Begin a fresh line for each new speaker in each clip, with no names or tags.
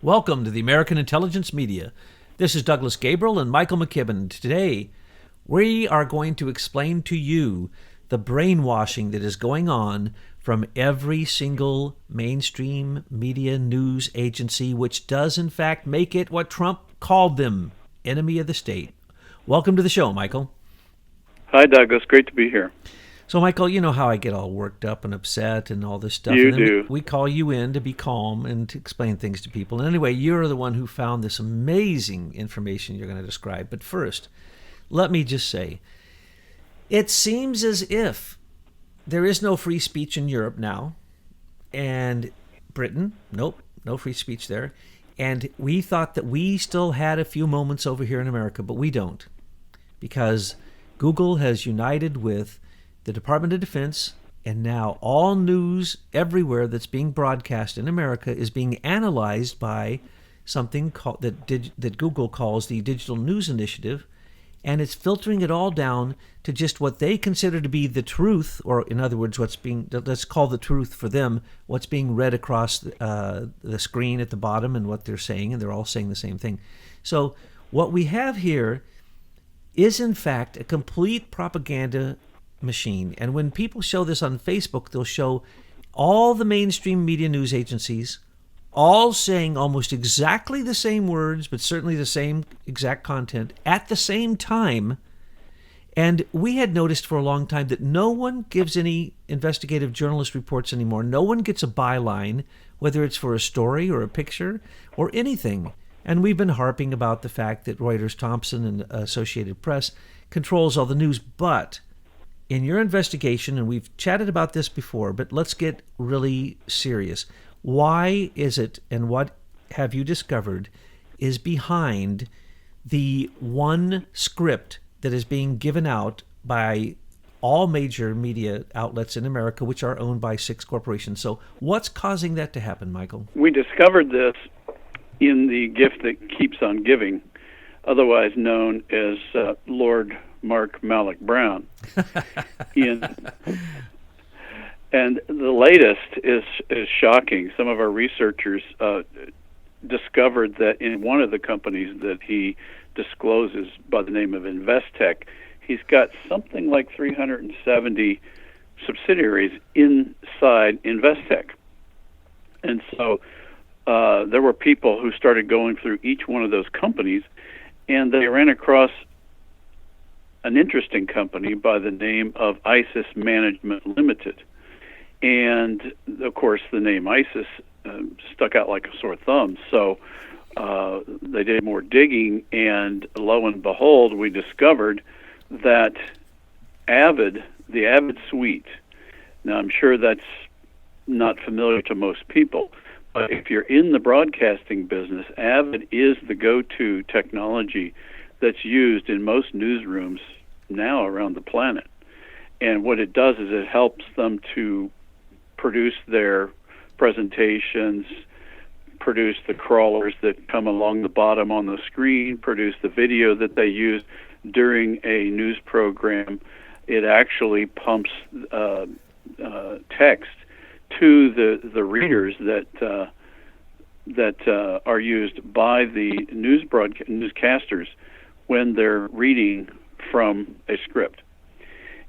Welcome to the American Intelligence Media. This is Douglas Gabriel and Michael McKibben. Today, we are going to explain to you the brainwashing that is going on from every single mainstream media news agency, which does in fact make it what Trump called them, enemy of the state. Welcome to the show, Michael.
Hi, Douglas. Great to be here.
So, Michael, you know how I get all worked up and upset and all this stuff.
You
and then
do.
We call you in to be calm and to explain things to people. And anyway, you're the one who found this amazing information you're going to describe. But first, let me just say, it seems as if there is no free speech in Europe now. And Britain, nope, no free speech there. And we thought that we still had a few moments over here in America, but we don't. Because Google has united with the Department of Defense, and now all news everywhere that's being broadcast in America is being analyzed by something called, that Google calls the Digital News Initiative, and it's filtering it all down to just what they consider to be the truth, or in other words, let's call the truth for them, what's being read across the screen at the bottom and what they're saying, and they're all saying the same thing. So what we have here is in fact a complete propaganda machine. And when people show this on Facebook, they'll show all the mainstream media news agencies all saying almost exactly the same words, but certainly the same exact content at the same time. And we had noticed for a long time that no one gives any investigative journalist reports anymore. No one gets a byline, whether it's for a story or a picture or anything. And we've been harping about the fact that Reuters, Thompson, and Associated Press controls all the news. But in your investigation, and we've chatted about this before, but let's get really serious. Why is it, and what have you discovered, is behind the one script that is being given out by all major media outlets in America, which are owned by 6 corporations? So what's causing that to happen, Michael?
We discovered this in the gift that keeps on giving, otherwise known as Lord Mark Malloch Brown. And the latest is shocking. Some of our researchers discovered that in one of the companies that he discloses by the name of Investec, he's got something like 370 subsidiaries inside Investec. And so there were people who started going through each one of those companies, and they ran across an interesting company by the name of ISIS Management Limited. And, of course, the name ISIS stuck out like a sore thumb. So they did more digging, and lo and behold, we discovered that the Avid suite, now I'm sure that's not familiar to most people, but if you're in the broadcasting business, Avid is the go-to technology that's used in most newsrooms now around the planet. And what it does is it helps them to produce their presentations, produce the crawlers that come along the bottom on the screen, produce the video that they use during a news program. It actually pumps text to the readers that are used by the newscasters when they're reading from a script.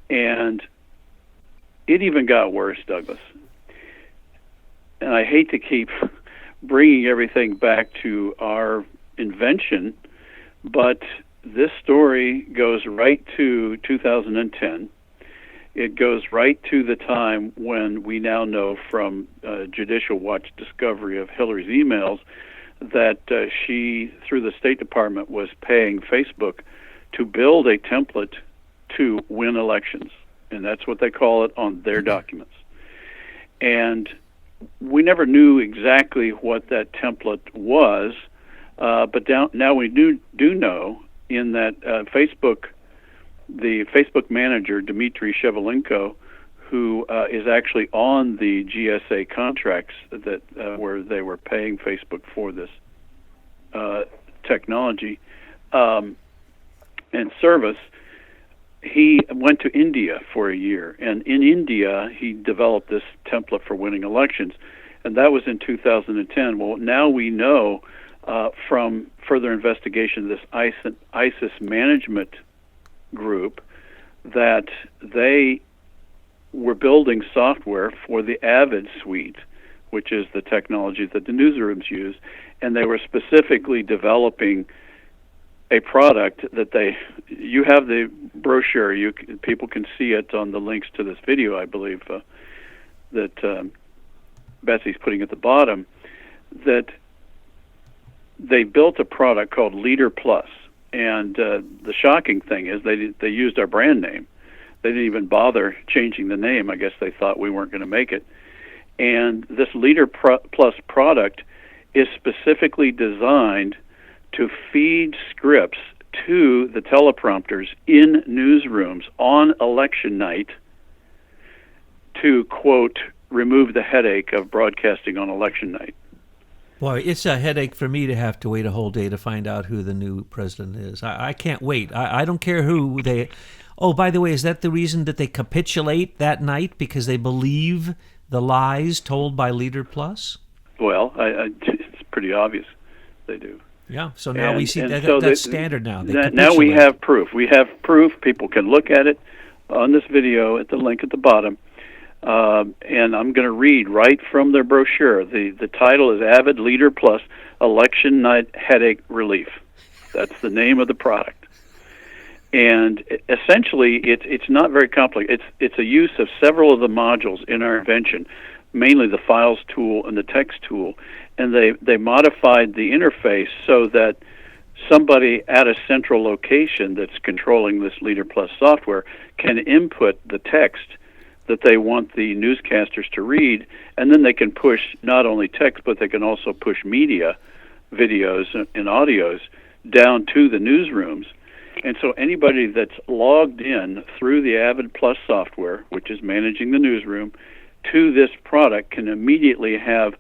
And it even got worse, Douglas. And I hate to keep bringing everything back to our invention, but this story goes right to 2010. It goes right to the time when we now know from Judicial Watch discovery of Hillary's emails that she, through the State Department, was paying Facebook to build a template to win elections. And that's what they call it on their documents. And we never knew exactly what that template was, but now we do know in that the Facebook manager, Dmitry Shevelenko, who is actually on the GSA contracts that where they were paying Facebook for this technology and service, he went to India for a year, and in India he developed this template for winning elections. and that was in 2010. Well, now we know from further investigation of this ISIS management group that they were building software for the Avid suite, which is the technology that the newsrooms use, and they were specifically developing a product that you have the brochure, people can see it on the links to this video, I believe, that Betsy's putting at the bottom, that they built a product called Leader Plus. And the shocking thing is they used our brand name. They didn't even bother changing the name. I guess they thought we weren't going to make it. And this Leader Plus product is specifically designed to feed scripts to the teleprompters in newsrooms on election night to, quote, remove the headache of broadcasting on election night.
Boy, it's a headache for me to have to wait a whole day to find out who the new president is. I can't wait. I don't care who they... Oh, by the way, is that the reason that they capitulate that night? Because they believe the lies told by Leader Plus?
Well, it's pretty obvious they do.
Yeah, so now we see
so
that's standard now.
Now we have proof. We have proof. People can look at it on this video at the link at the bottom. And I'm going to read right from their brochure. The title is Avid Leader Plus Election Night Headache Relief. That's the name of the product. And essentially, it's not very complicated. It's a use of several of the modules in our invention, mainly the files tool and the text tool, and they modified the interface so that somebody at a central location that's controlling this Leader Plus software can input the text that they want the newscasters to read, and then they can push not only text, but they can also push media, videos, and audios down to the newsrooms. And so anybody that's logged in through the Avid Plus software, which is managing the newsroom, to this product can immediately have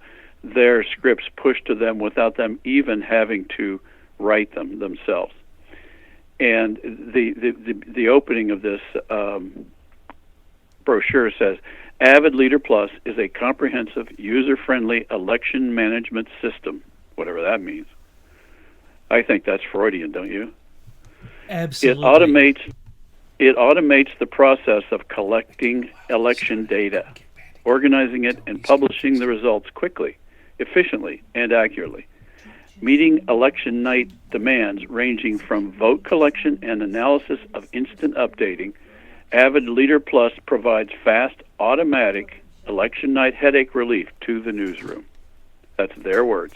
their scripts pushed to them without them even having to write them themselves. And the opening of this brochure says, Avid Leader Plus is a comprehensive, user-friendly election management system, whatever that means. I think that's Freudian, don't you?
Absolutely.
It automates the process of collecting election data, organizing it, and publishing the results quickly, efficiently, and accurately, meeting election night demands ranging from vote collection and analysis of instant updating. Avid Leader Plus provides fast, automatic election night headache relief to the newsroom. That's their words.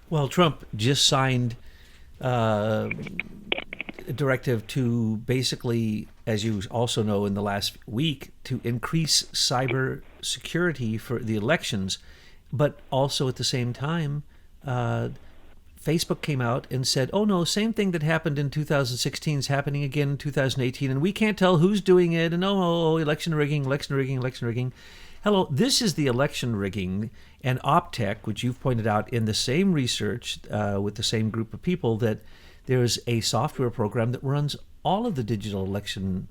Well, Trump just signed a directive to basically, as you also know, in the last week, to increase cyber security for the elections. But also at the same time, Facebook came out and said, oh no, same thing that happened in 2016 is happening again in 2018, and we can't tell who's doing it, and election rigging. Hello, this is the election rigging, and Optech, which you've pointed out in the same research with the same group of people, that there's a software program that runs all of the digital election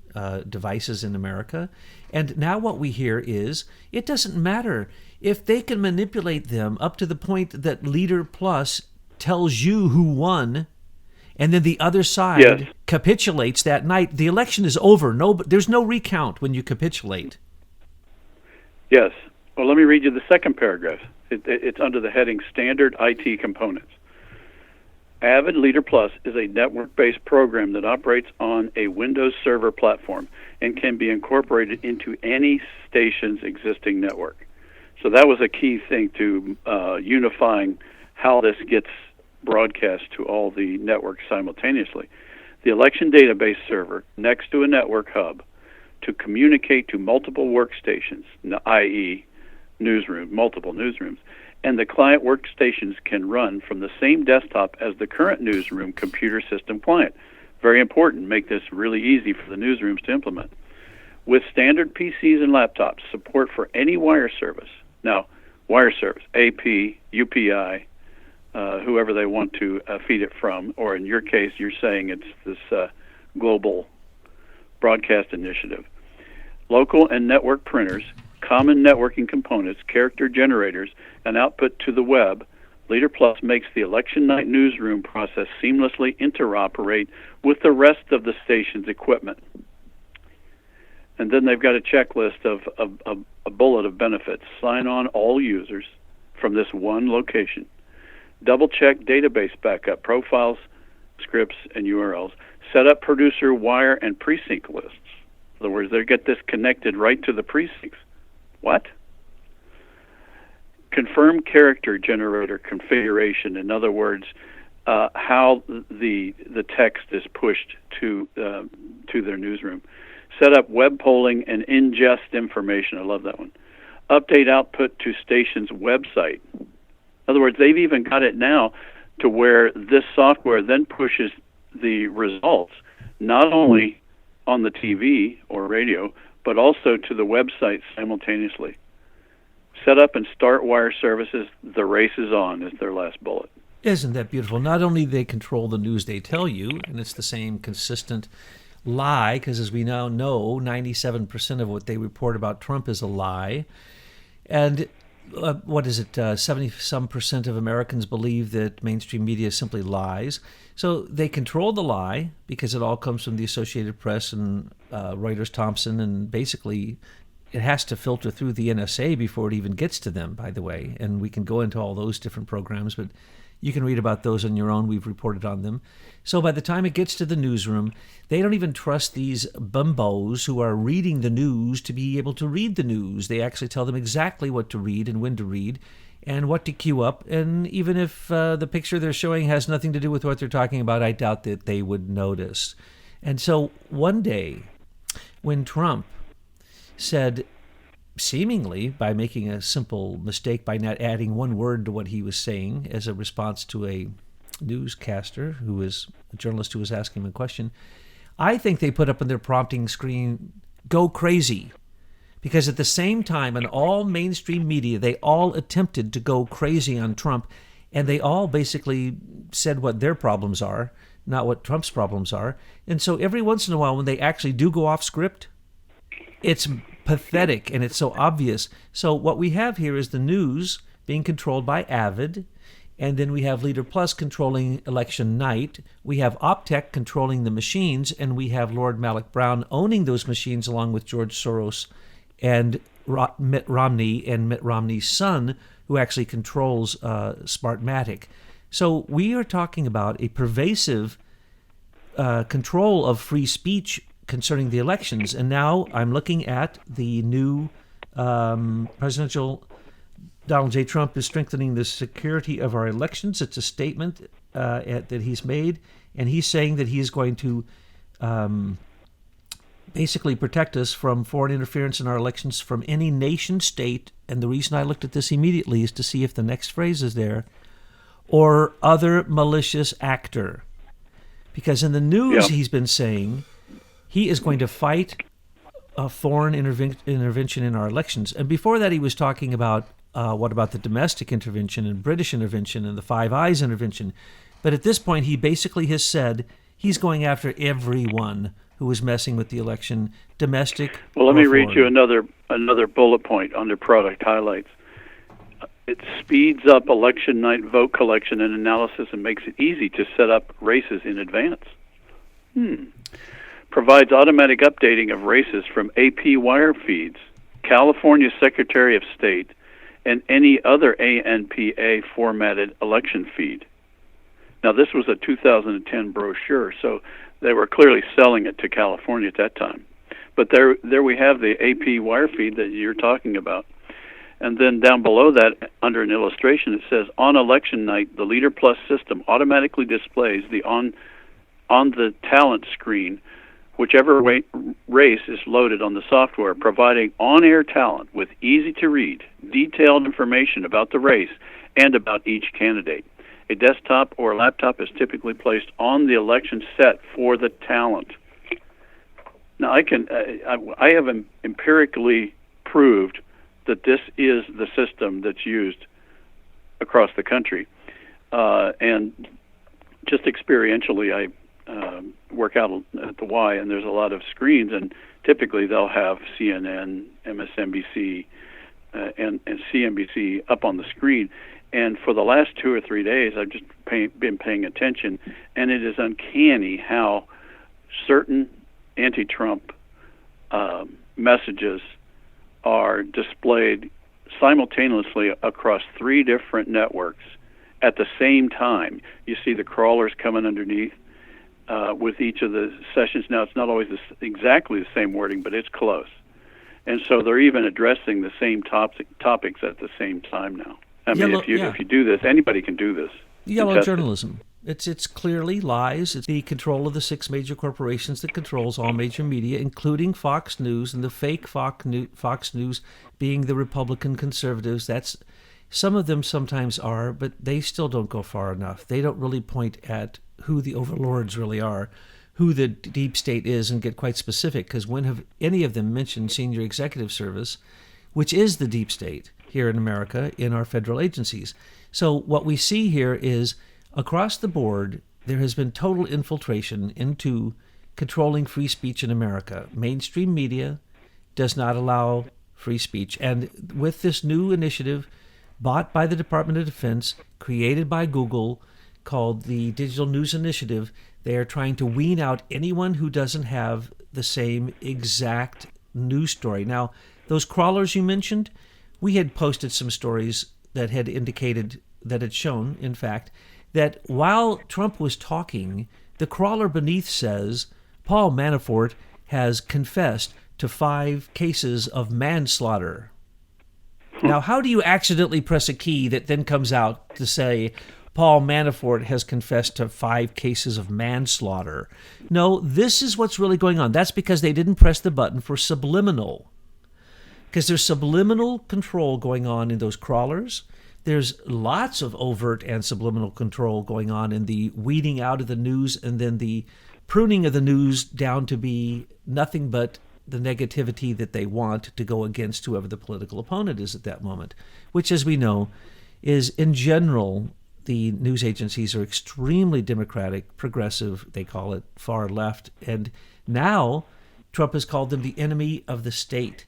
devices in America. And now what we hear is it doesn't matter if they can manipulate them up to the point that Leader Plus tells you who won, and then the other side capitulates that night. The election is over. There's no recount when you capitulate.
Yes. Well, let me read you the second paragraph. It's under the heading Standard IT Components. Avid Leader Plus is a network-based program that operates on a Windows Server platform and can be incorporated into any station's existing network. So that was a key thing to unifying how this gets broadcast to all the networks simultaneously. The election database server next to a network hub to communicate to multiple workstations, i.e. multiple newsrooms, and the client workstations can run from the same desktop as the current newsroom computer system client. Very important, make this really easy for the newsrooms to implement. With standard PCs and laptops, support for any wire service. Now, wire service, AP, UPI, whoever they want to feed it from, or in your case, you're saying it's this global broadcast initiative. Local and network printers, common networking components, character generators, and output to the web, Leader Plus makes the election night newsroom process seamlessly interoperate with the rest of the station's equipment. And then they've got a checklist of a bullet of benefits. Sign on all users from this one location. Double-check database backup, profiles, scripts, and URLs. Set up producer wire and precinct lists. In other words, they get this connected right to the precincts. What? Confirm character generator configuration. In other words, how the text is pushed to their newsroom. Set up web polling and ingest information. I love that one. Update output to station's website. In other words, they've even got it now to where this software then pushes the results not only on the TV or radio, but also to the website simultaneously. Set up and start wire services. The race is on is their last bullet.
Isn't that beautiful? Not only do they control the news they tell you, and it's the same consistent lie, because as we now know, 97% of what they report about Trump is a lie. And 70-some% of Americans believe that mainstream media simply lies. So they control the lie because it all comes from the Associated Press and Reuters, Thompson, and basically it has to filter through the NSA before it even gets to them, by the way. And we can go into all those different programs, but you can read about those on your own. We've reported on them. So by the time it gets to the newsroom, they don't even trust these bumbos who are reading the news to be able to read the news. They actually tell them exactly what to read and when to read and what to queue up. And even if the picture they're showing has nothing to do with what they're talking about, I doubt that they would notice. And so one day when Trump said, seemingly by making a simple mistake by not adding one word to what he was saying as a response to a newscaster who was a journalist who was asking him a question, I think they put up on their prompting screen, "Go crazy." Because at the same time, in all mainstream media, they all attempted to go crazy on Trump, and they all basically said what their problems are, not what Trump's problems are. And so every once in a while, when they actually do go off script, it's pathetic and it's so obvious. So what we have here is the news being controlled by Avid, and then we have Leader Plus controlling election night. We have Optech controlling the machines, and we have Lord Malik Brown owning those machines along with George Soros and Mitt Romney and Mitt Romney's son, who actually controls Smartmatic. So we are talking about a pervasive control of free speech concerning the elections. And now I'm looking at the new presidential Donald J. Trump is strengthening the security of our elections. It's a statement that he's made, and he's saying that he is going to basically protect us from foreign interference in our elections from any nation state. And the reason I looked at this immediately is to see if the next phrase is there, or other malicious actor. Because in the news he's been saying he is going to fight a foreign intervention in our elections. And before that, he was talking about what about the domestic intervention and British intervention and the Five Eyes intervention. But at this point, he basically has said he's going after everyone who is messing with the election, domestic.
Well, let me read you another bullet point under product highlights. It speeds up election night vote collection and analysis and makes it easy to set up races in advance. Provides automatic updating of races from AP wire feeds, California Secretary of State, and any other ANPA formatted election feed. Now, this was a 2010 brochure, so they were clearly selling it to California at that time. But there we have the AP wire feed that you're talking about. And then down below that, under an illustration, it says, on election night, the Leader Plus system automatically displays the on the talent screen whichever race is loaded on the software, providing on-air talent with easy-to-read, detailed information about the race and about each candidate. A desktop or laptop is typically placed on the election set for the talent. Now, I have empirically proved that this is the system that's used across the country, and just experientially, I work out at the Y, and there's a lot of screens, and typically they'll have CNN, MSNBC, and CNBC up on the screen. And for the last 2 or 3 days, I've just been paying attention, and it is uncanny how certain anti-Trump messages are displayed simultaneously across 3 different networks at the same time. You see the crawlers coming underneath with each of the sessions. Now, it's not always exactly the same wording, but it's close. And so they're even addressing the same topics at the same time now. I mean, if you do this, anybody can do this.
Yellow journalism. It's clearly lies. It's the control of the 6 major corporations that controls all major media, including Fox News, and the fake Fox News being the Republican conservatives. That's some of them sometimes are, but they still don't go far enough. They don't really point at who the overlords really are, who the deep state is, and get quite specific, because when have any of them mentioned Senior Executive Service, which is the deep state here in America in our federal agencies? So what we see here is across the board, there has been total infiltration into controlling free speech in America. Mainstream media does not allow free speech. And with this new initiative bought by the Department of Defense, created by Google, called the Digital News Initiative, they are trying to wean out anyone who doesn't have the same exact news story. Now, those crawlers you mentioned, we had posted some stories that had indicated, that had shown, in fact, that while Trump was talking, the crawler beneath says Paul Manafort has confessed to 5 cases of manslaughter. Now, how do you accidentally press a key that then comes out to say Paul Manafort has confessed to 5 cases of manslaughter? No, this is what's really going on. That's because they didn't press the button for subliminal. Because there's subliminal control going on in those crawlers. There's lots of overt and subliminal control going on in the weeding out of the news and then the pruning of the news down to be nothing but the negativity that they want to go against whoever the political opponent is at that moment, which, as we know, is in general, the news agencies are extremely democratic, progressive, they call it, far left, and now Trump has called them the enemy of the state.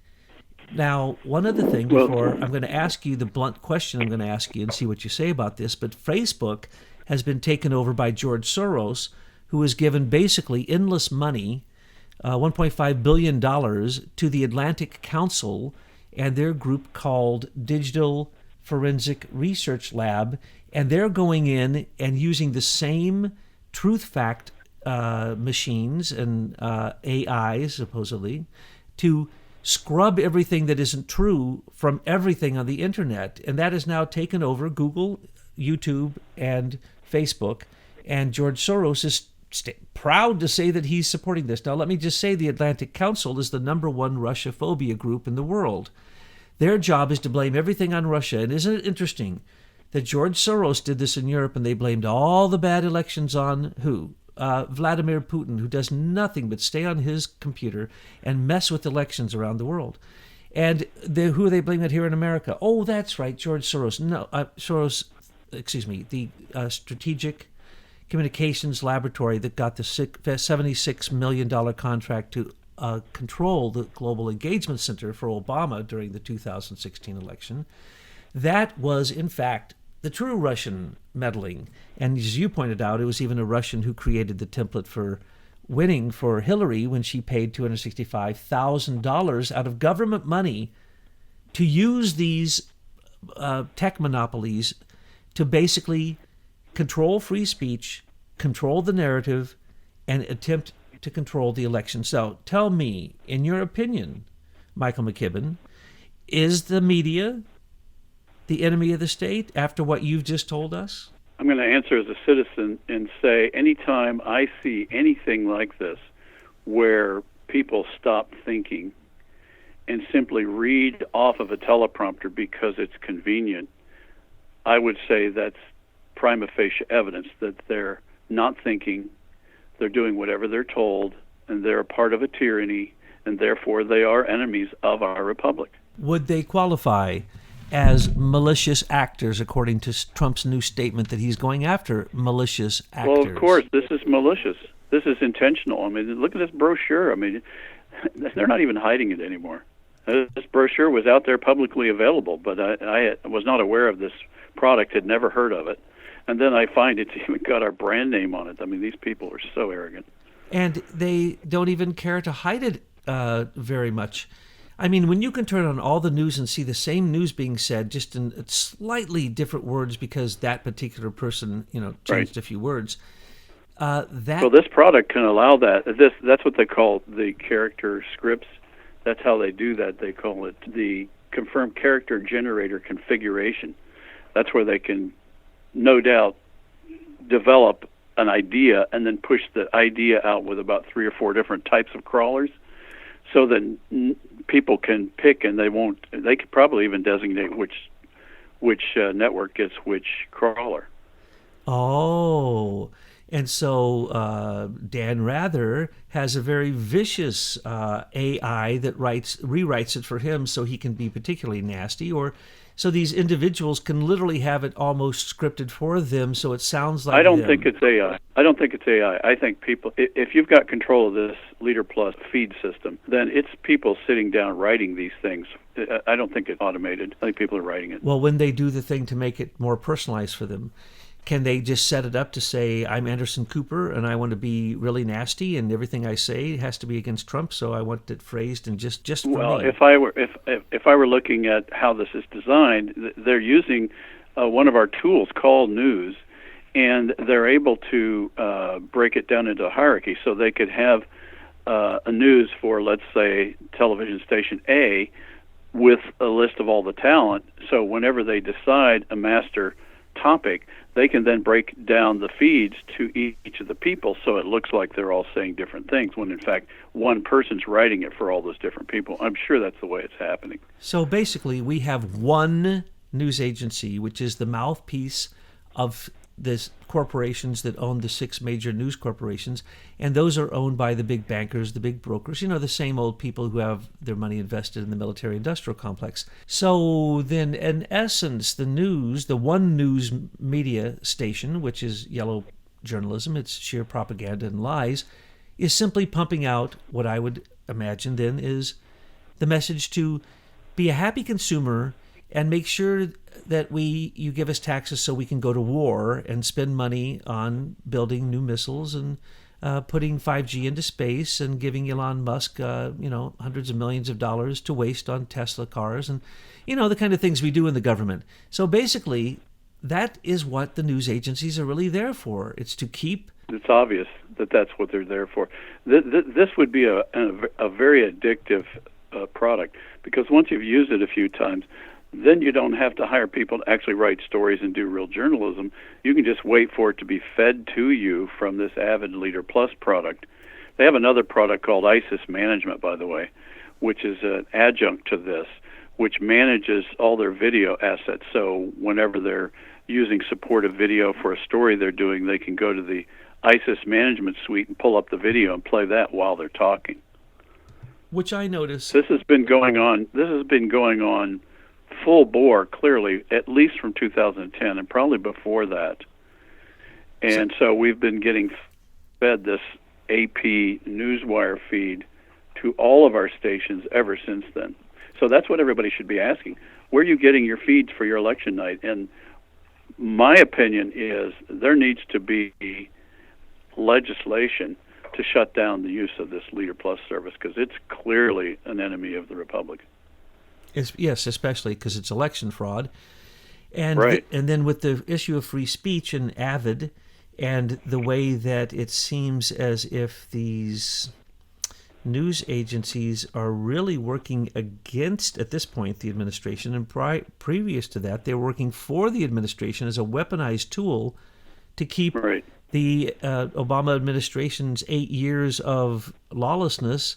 Now, one other thing before I'm going to ask you the blunt question I'm going to ask you and see what you say about this, but Facebook has been taken over by George Soros, who has given basically endless money, $1.5 billion, to the Atlantic Council and their group called Digital Forensic Research Lab, and they're going in and using the same truth fact machines and AI, supposedly, to scrub everything that isn't true from everything on the internet. And that has now taken over Google, YouTube, and Facebook. And George Soros is proud to say that he's supporting this. Now, let me just say the Atlantic Council is the #1 Russia-phobia group in the world. Their job is to blame everything on Russia. And isn't it interesting that George Soros did this in Europe and they blamed all the bad elections on who? Vladimir Putin, who does nothing but stay on his computer and mess with elections around the world. And who are they blaming it here in America? Oh, that's right, George Soros. No, the Strategic Communications Laboratory that got the $76 million contract to control the Global Engagement Center for Obama during the 2016 election. That was, in fact, the true Russian meddling. And as you pointed out, it was even a Russian who created the template for winning for Hillary when she paid $265,000 out of government money to use these tech monopolies to basically control free speech, control the narrative, and attempt to control the election. So tell me, in your opinion, Michael McKibben, is the media the enemy of the state after what you've just told us?
I'm going to answer as a citizen and say anytime I see anything like this where people stop thinking and simply read off of a teleprompter because it's convenient, I would say that's prima facie evidence that they're not thinking, they're doing whatever they're told, and they're a part of a tyranny, and therefore they are enemies of our republic.
Would they qualify as malicious actors, according to Trump's new statement that he's going after malicious actors?
Well, of course, this is malicious. This is intentional. I mean, look at this brochure. I mean, they're not even hiding it anymore. This brochure was out there publicly available, but I was not aware of this product, had never heard of it. And then I find it's even got our brand name on it. I mean, these people are so arrogant.
And they don't even care to hide it very much. I mean, when you can turn on all the news and see the same news being said, just in slightly different words because that particular person, changed a few words.
Well, this product can allow that. That's what they call the character scripts. That's how they do that. They call it the confirmed character generator configuration. That's where they can, no doubt, develop an idea and then push the idea out with about 3 or 4 different types of crawlers, so that people can pick, and they could probably even designate which network gets which crawler.
Oh, and so Dan Rather has a very vicious AI that rewrites it for him so he can be particularly nasty, or so these individuals can literally have it almost scripted for them, so it sounds like
I don't think it's AI. I think people, if you've got control of this Leader Plus feed system, then it's people sitting down writing these things. I don't think it's automated. I think people are writing it.
Well, when they do the thing to make it more personalized for them, can they just set it up to say, I'm Anderson Cooper and I want to be really nasty and everything I say has to be against Trump, so I want it phrased and just for me?
Well, if I were looking at how this is designed, they're using one of our tools called News, and they're able to break it down into a hierarchy, so they could have a news for, let's say, television station A with a list of all the talent. So whenever they decide a master topic, they can then break down the feeds to each of the people, so it looks like they're all saying different things, when in fact one person's writing it for all those different people. I'm sure that's the way it's happening.
So basically we have one news agency, which is the mouthpiece of the corporations that own the 6 major news corporations, and those are owned by the big bankers, the big brokers, the same old people who have their money invested in the military-industrial complex. So then, in essence, the one news media station, which is yellow journalism, it's sheer propaganda and lies, is simply pumping out what I would imagine then is the message to be a happy consumer and make sure that you give us taxes so we can go to war and spend money on building new missiles and putting 5G into space and giving Elon Musk, hundreds of millions of dollars to waste on Tesla cars and, the kind of things we do in the government. So basically, that is what the news agencies are really there for. It's to keep...
It's obvious that that's what they're there for. This would be a very addictive product, because once you've used it a few times, then you don't have to hire people to actually write stories and do real journalism. You can just wait for it to be fed to you from this Avid Leader Plus product. They have another product called ISIS Management, by the way, which is an adjunct to this, which manages all their video assets. So whenever they're using supportive video for a story they're doing, they can go to the ISIS Management suite and pull up the video and play that while they're talking.
Which I notice.
This has been going on full bore, clearly, at least from 2010 and probably before that. And so we've been getting fed this AP Newswire feed to all of our stations ever since then. So that's what everybody should be asking. Where are you getting your feeds for your election night? And my opinion is there needs to be legislation to shut down the use of this Leader Plus service, because it's clearly an enemy of the Republic.
Yes, especially because it's election fraud. And
right.
And then with the issue of free speech and Avid, and the way that it seems as if these news agencies are really working against, at this point, the administration, and previous to that, they're working for the administration as a weaponized tool to keep the Obama administration's 8 years of lawlessness.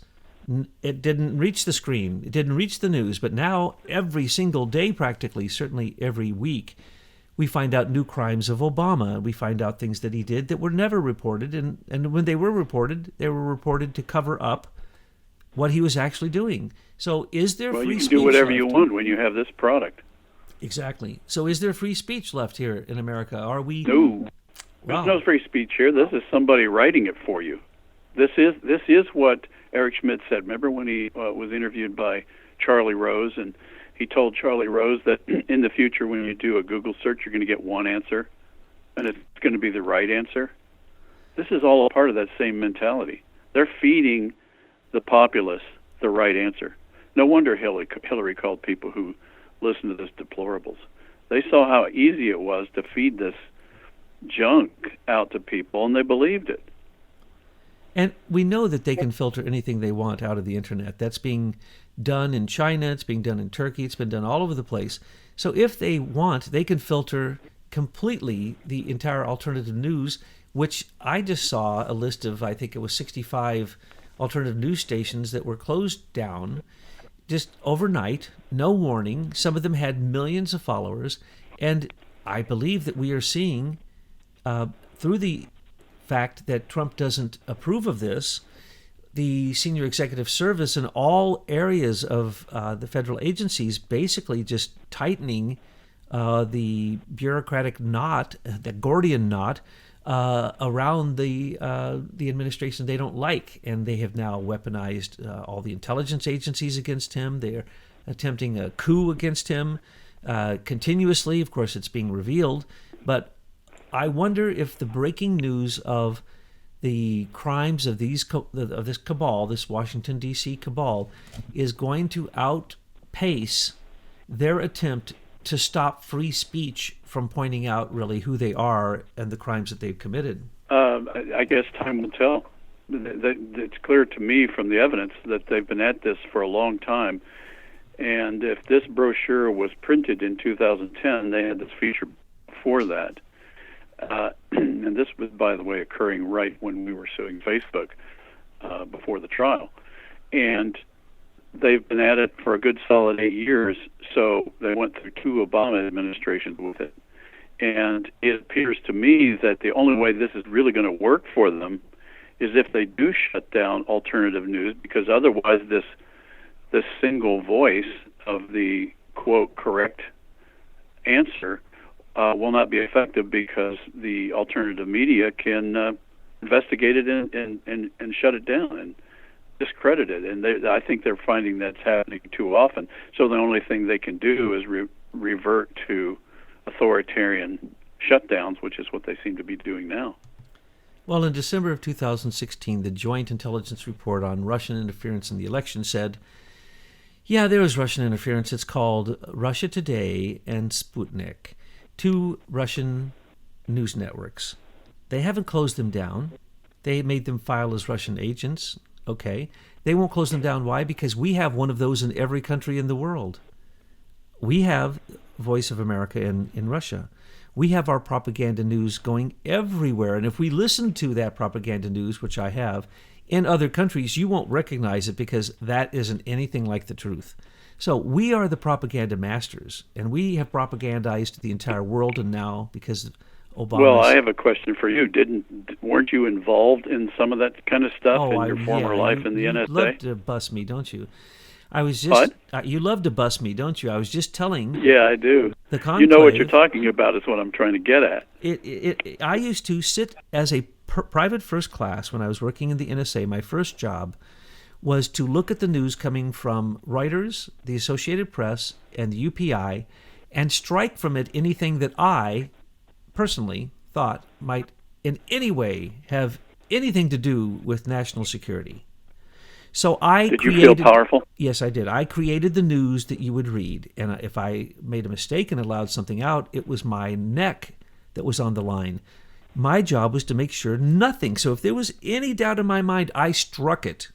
It didn't reach the screen. It didn't reach the news. But now, every single day, practically, certainly every week, we find out new crimes of Obama. We find out things that he did that were never reported. And when they were reported to cover up what he was actually doing. So is there free speech?
You can do whatever you want when you have this product.
Exactly. So is there free speech left here in America? Are we...
No. There's no free speech here. This is somebody writing it for you. This is what Eric Schmidt said. Remember when he was interviewed by Charlie Rose, and he told Charlie Rose that in the future, when you do a Google search, you're going to get one answer, and it's going to be the right answer. This is all a part of that same mentality. They're feeding the populace the right answer. No wonder Hillary called people who listen to this deplorables. They saw how easy it was to feed this junk out to people, and they believed it.
And we know that they can filter anything they want out of the internet. That's being done in China. It's being done in Turkey. It's been done all over the place. So if they want, they can filter completely the entire alternative news, which I just saw a list of, I think it was 65 alternative news stations that were closed down just overnight, no warning. Some of them had millions of followers. And I believe that we are seeing, through the fact that Trump doesn't approve of this, the senior executive service in all areas of the federal agencies basically just tightening the bureaucratic knot, the Gordian knot, around the administration they don't like. And they have now weaponized all the intelligence agencies against him. They're attempting a coup against him continuously. Of course, it's being revealed. But I wonder if the breaking news of the crimes of this cabal, this Washington, D.C. cabal, is going to outpace their attempt to stop free speech from pointing out really who they are and the crimes that they've committed.
I guess time will tell. It's clear to me from the evidence that they've been at this for a long time. And if this brochure was printed in 2010, they had this feature before that. And this was, by the way, occurring right when we were suing Facebook before the trial. And they've been at it for a good solid 8 years, so they went through 2 Obama administrations with it. And it appears to me that the only way this is really going to work for them is if they do shut down alternative news, because otherwise this single voice of the, quote, correct answer will not be effective, because the alternative media can investigate it and shut it down and discredit it. And I think they're finding that's happening too often. So the only thing they can do is revert to authoritarian shutdowns, which is what they seem to be doing now.
Well, in December of 2016, the Joint Intelligence Report on Russian Interference in the Election said, yeah, there was Russian interference. It's called Russia Today and Sputnik, 2 Russian news networks. They haven't closed them down. They made them file as Russian agents. Okay. They won't close them down. Why? Because we have one of those in every country in the world. We have Voice of America in Russia. We have our propaganda news going everywhere. And if we listen to that propaganda news, which I have, in other countries, you won't recognize it, because that isn't anything like the truth. So we are the propaganda masters, and we have propagandized the entire world, and now, because of Obama.
Well, I have a question for you. Weren't you involved in some of that kind of stuff in your former life in the NSA?
You love to bust me, don't you? I was just. You love to bust me, don't you? I was just telling.
Yeah, I do.
The conclave,
you know what you're talking about is what I'm trying to get at.
I used to sit as a private first class when I was working in the NSA. My first job was to look at the news coming from Reuters, the Associated Press, and the UPI, and strike from it anything that I personally thought might in any way have anything to do with national security. So
Did you feel powerful?
Yes, I did. I created the news that you would read. And if I made a mistake and allowed something out, it was my neck that was on the line. My job was to make sure nothing. So if there was any doubt in my mind, I struck it.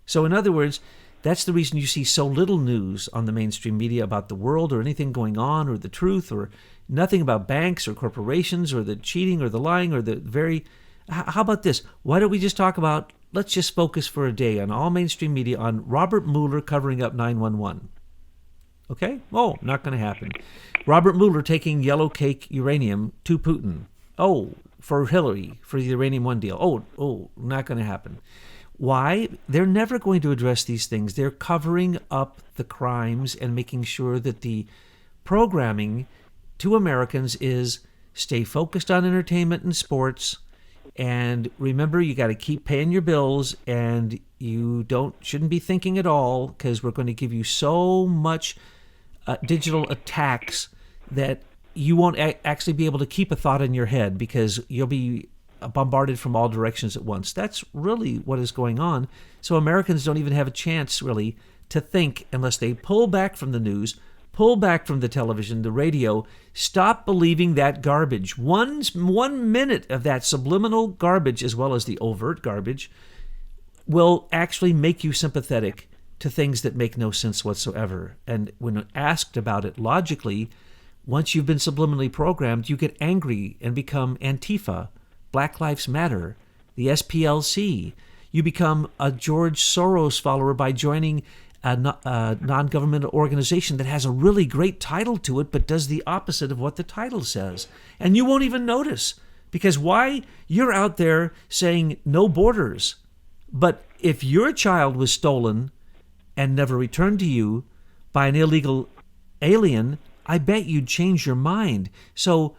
So in other words, that's the reason you see so little news on the mainstream media about the world or anything going on or the truth, or nothing about banks or corporations or the cheating or the lying or the very... How about this? Why don't we just talk about, let's just focus for a day on all mainstream media on Robert Mueller covering up 9/11. Okay? Oh, not going to happen. Robert Mueller taking yellow cake uranium to Putin. Oh, for Hillary, for the Uranium One deal. Oh, not going to happen. Why? They're never going to address these things. They're covering up the crimes and making sure that the programming to Americans is stay focused on entertainment and sports, And remember, you got to keep paying your bills, and you shouldn't be thinking at all, because we're going to give you so much digital attacks that you won't actually be able to keep a thought in your head, because you'll be bombarded from all directions at once. That's really what is going on. So Americans don't even have a chance, really, to think unless they pull back from the news, pull back from the television, the radio, stop believing that garbage. 1 minute of that subliminal garbage, as well as the overt garbage, will actually make you sympathetic to things that make no sense whatsoever. And when asked about it logically, once you've been subliminally programmed, you get angry and become Antifa, Black Lives Matter, the SPLC. You become a George Soros follower by joining a non-governmental organization that has a really great title to it, but does the opposite of what the title says. And you won't even notice, because why? You're out there saying no borders. But if your child was stolen and never returned to you by an illegal alien, I bet you'd change your mind. So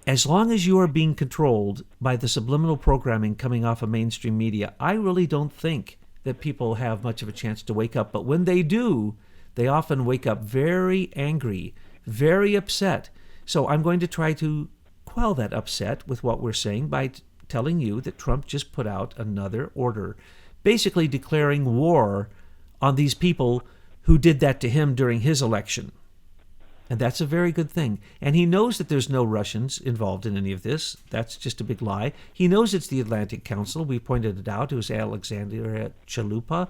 as long as you are being controlled by the subliminal programming coming off of mainstream media, I really don't think that people have much of a chance to wake up. But when they do, they often wake up very angry, very upset. So I'm going to try to quell that upset with what we're saying by telling you that Trump just put out another order, basically declaring war on these people who did that to him during his election. And that's a very good thing. And he knows that there's no Russians involved in any of this. That's just a big lie. He knows it's the Atlantic Council. We pointed it out. It was Alexandria Chalupa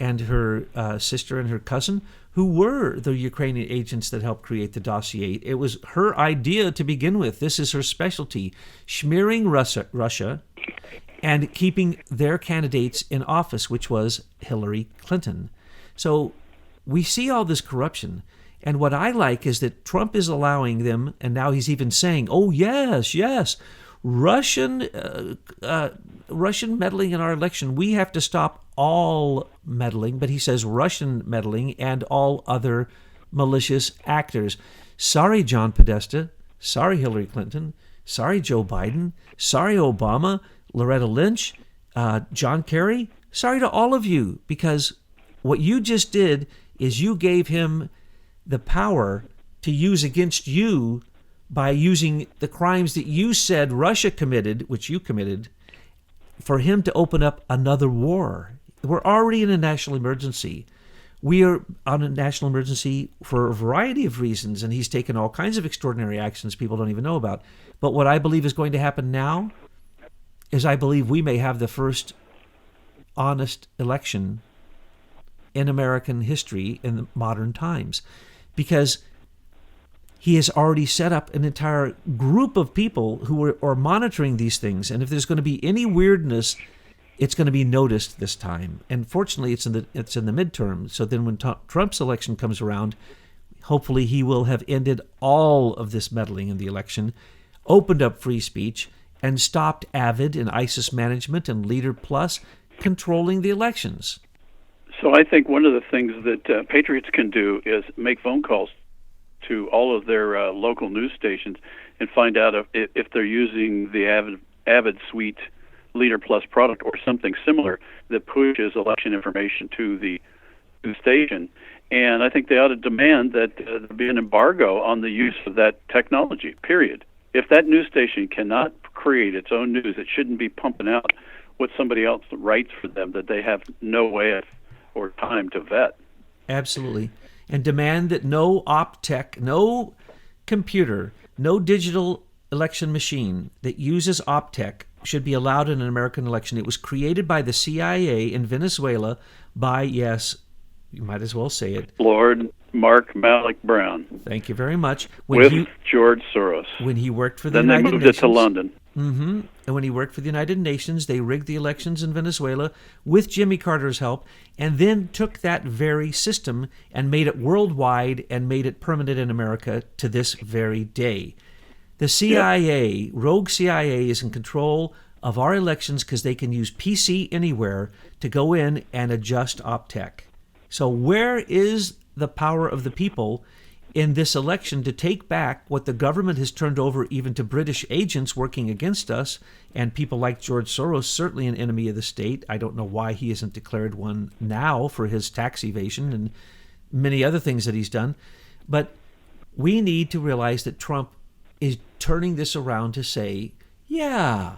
and her sister and her cousin, who were the Ukrainian agents that helped create the dossier. It was her idea to begin with. This is her specialty, smearing Russia and keeping their candidates in office, which was Hillary Clinton. So we see all this corruption. And what I like is that Trump is allowing them, and now he's even saying, oh, yes, Russian meddling in our election. We have to stop all meddling, but he says Russian meddling and all other malicious actors. Sorry, John Podesta. Sorry, Hillary Clinton. Sorry, Joe Biden. Sorry, Obama, Loretta Lynch, John Kerry. Sorry to all of you, because what you just did is you gave him the power to use against you by using the crimes that you said Russia committed, which you committed, for him to open up another war. We're already in a national emergency. We are on a national emergency for a variety of reasons, and he's taken all kinds of extraordinary actions people don't even know about. But what I believe is going to happen now is I believe we may have the first honest election in American history in the modern times, because he has already set up an entire group of people who are monitoring these things. And if there's going to be any weirdness, it's going to be noticed this time. And fortunately, it's in the midterm. So then when Trump's election comes around, hopefully he will have ended all of this meddling in the election, opened up free speech, and stopped Avid and ISIS management and Leader Plus controlling the elections.
So I think one of the things that patriots can do is make phone calls to all of their local news stations and find out if they're using the Avid Suite Leader Plus product or something similar that pushes election information to the station. And I think they ought to demand that there be an embargo on the use of that technology, period. If that news station cannot create its own news, it shouldn't be pumping out what somebody else writes for them that they have no way of or time to vet.
Absolutely. And demand that no op-tech, no computer, no digital election machine that uses op-tech should be allowed in an American election. It was created by the CIA in Venezuela by, yes, you might as well say it,
Lord Mark Malloch Brown.
Thank you very much.
With George Soros.
When he worked for the
United Nations. Then they moved it to London.
Mm-hmm. And when he worked for the United Nations, they rigged the elections in Venezuela with Jimmy Carter's help, and then took that very system and made it worldwide and made it permanent in America to this very day. The CIA, rogue CIA, is in control of our elections because they can use PC Anywhere to go in and adjust op-tech. So where is the power of the people in this election to take back what the government has turned over even to British agents working against us, and people like George Soros, certainly an enemy of the state. I don't know why he isn't declared one now for his tax evasion and many other things that he's done. But we need to realize that Trump is turning this around to say, yeah,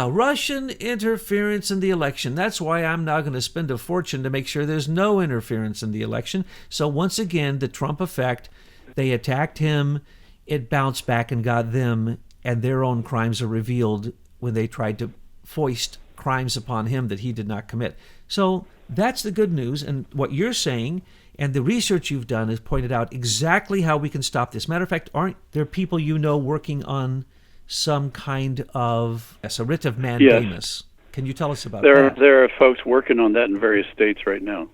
Russian interference in the election. That's why I'm now going to spend a fortune to make sure there's no interference in the election. So once again, the Trump effect, they attacked him, it bounced back and got them, and their own crimes are revealed when they tried to foist crimes upon him that he did not commit. So that's the good news. And what you're saying and the research you've done has pointed out exactly how we can stop this. Matter of fact, aren't there people you know working on some kind of a writ of mandamus? Yes. Can you tell us about that?
There are folks working on that in various states right now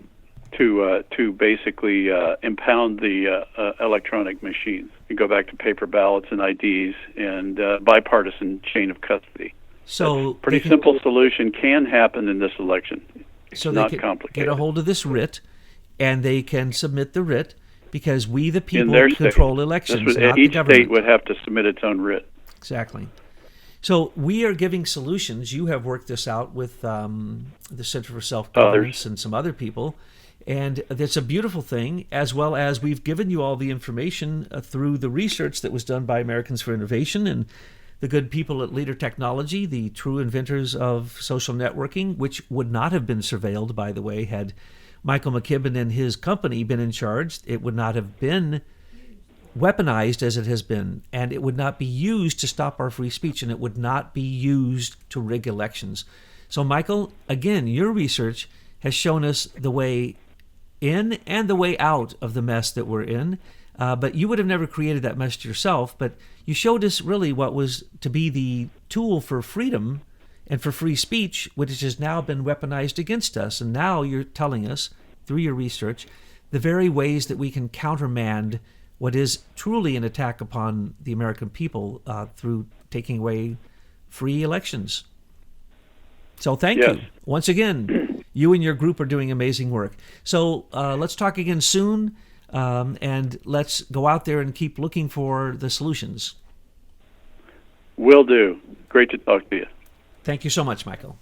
to basically impound the electronic machines. You go back to paper ballots and IDs and bipartisan chain of custody.
So
pretty simple solution can happen in this election. It's
so
not
they can
complicated.
Get a hold of this writ, and they can submit the writ because we, the people, control elections, not the government.
Each state would have to submit its own writ.
Exactly. So we are giving solutions. You have worked this out with the Center for Self-Governance and some other people, and that's a beautiful thing, as well as we've given you all the information through the research that was done by Americans for Innovation and the good people at Leader Technology, the true inventors of social networking, which would not have been surveilled, by the way, had Michael McKibben and his company been in charge. It would not have been weaponized as it has been, and it would not be used to stop our free speech, and it would not be used to rig elections. So, Michael, again, your research has shown us the way in and the way out of the mess that we're in, but you would have never created that mess yourself, but you showed us really what was to be the tool for freedom and for free speech, which has now been weaponized against us, and now you're telling us, through your research, the very ways that we can countermand what is truly an attack upon the American people through taking away free elections. So thank you. Once again, you and your group are doing amazing work. So let's talk again soon, and let's go out there and keep looking for the solutions.
Will do. Great to talk to you.
Thank you so much, Michael.